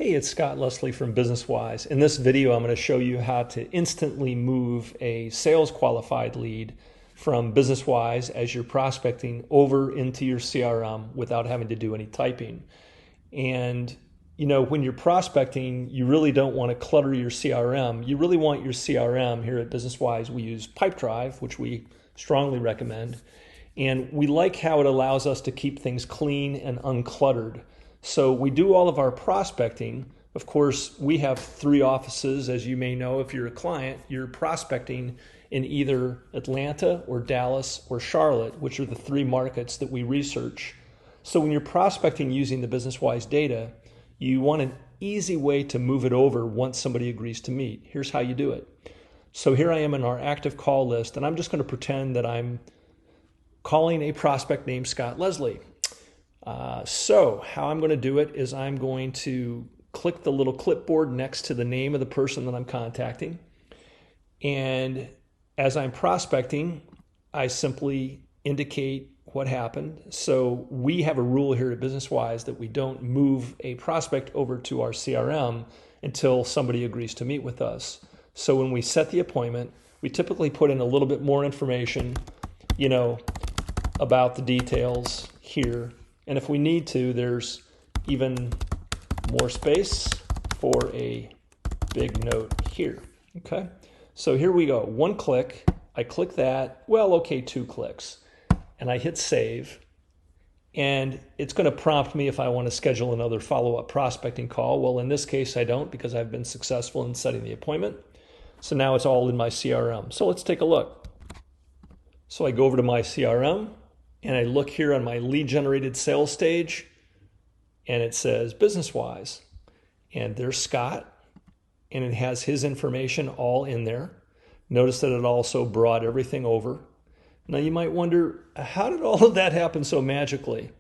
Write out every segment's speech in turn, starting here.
Hey, it's Scott Leslie from BWise. In this video, I'm going to show you how to instantly move a sales qualified lead from BWise as you're prospecting over into your CRM without having to do any typing. And when you're prospecting, you really don't want to clutter your CRM. You really want your CRM. Here at BWise, we use PipeDrive, which we strongly recommend. And we like how it allows us to keep things clean and uncluttered. So we do all of our prospecting. Of course, we have 3 offices. As you may know, if you're a client, you're prospecting in either Atlanta or Dallas or Charlotte, which are the 3 markets that we research. So when you're prospecting using the BWise data, you want an easy way to move it over once somebody agrees to meet. Here's how you do it. So here I am in our active call list, and I'm just going to pretend that I'm calling a prospect named Scott Leslie. So how I'm going to do it is I'm going to click the little clipboard next to the name of the person that I'm contacting. And as I'm prospecting, I simply indicate what happened. So we have a rule here at BWise that we don't move a prospect over to our CRM until somebody agrees to meet with us. So when we set the appointment, we typically put in a little bit more information, about the details here. And if we need to, there's even more space for a big note here. Okay, so here we go. 1 click, I click that, 2 clicks, and I hit save. And it's going to prompt me if I want to schedule another follow-up prospecting call. Well, in this case, I don't, because I've been successful in setting the appointment. So now it's all in my CRM. So let's take a look. So I go over to my CRM, and I look here on my lead generated sales stage, and it says BWise. And there's Scott, and it has his information all in there. Notice that it also brought everything over. Now you might wonder, how did all of that happen so magically?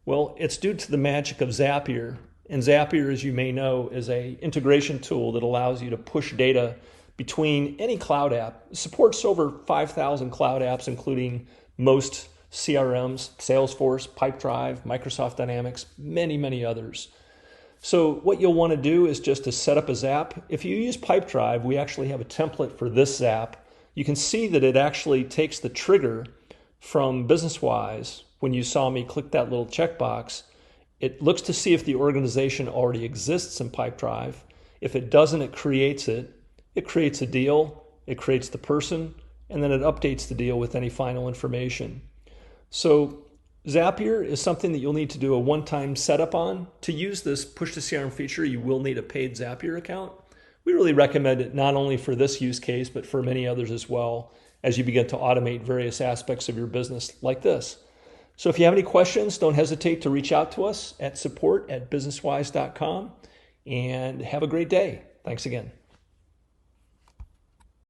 Well, it's due to the magic of Zapier. And Zapier, as you may know, is an integration tool that allows you to push data between any cloud app. It supports over 5,000 cloud apps, including most CRMs, Salesforce, PipeDrive, Microsoft Dynamics, many, many others. So what you'll want to do is just to set up a Zap. If you use PipeDrive, we actually have a template for this Zap. You can see that it actually takes the trigger from BWise. When you saw me click that little checkbox, it looks to see if the organization already exists in PipeDrive. If it doesn't, it creates it. It creates a deal, it creates the person, and then it updates the deal with any final information. So Zapier is something that you'll need to do a one-time setup on. To use this push to CRM feature, you will need a paid Zapier account. We really recommend it not only for this use case, but for many others as well, as you begin to automate various aspects of your business like this. So if you have any questions, don't hesitate to reach out to us at support@bwise.com, and have a great day. Thanks again.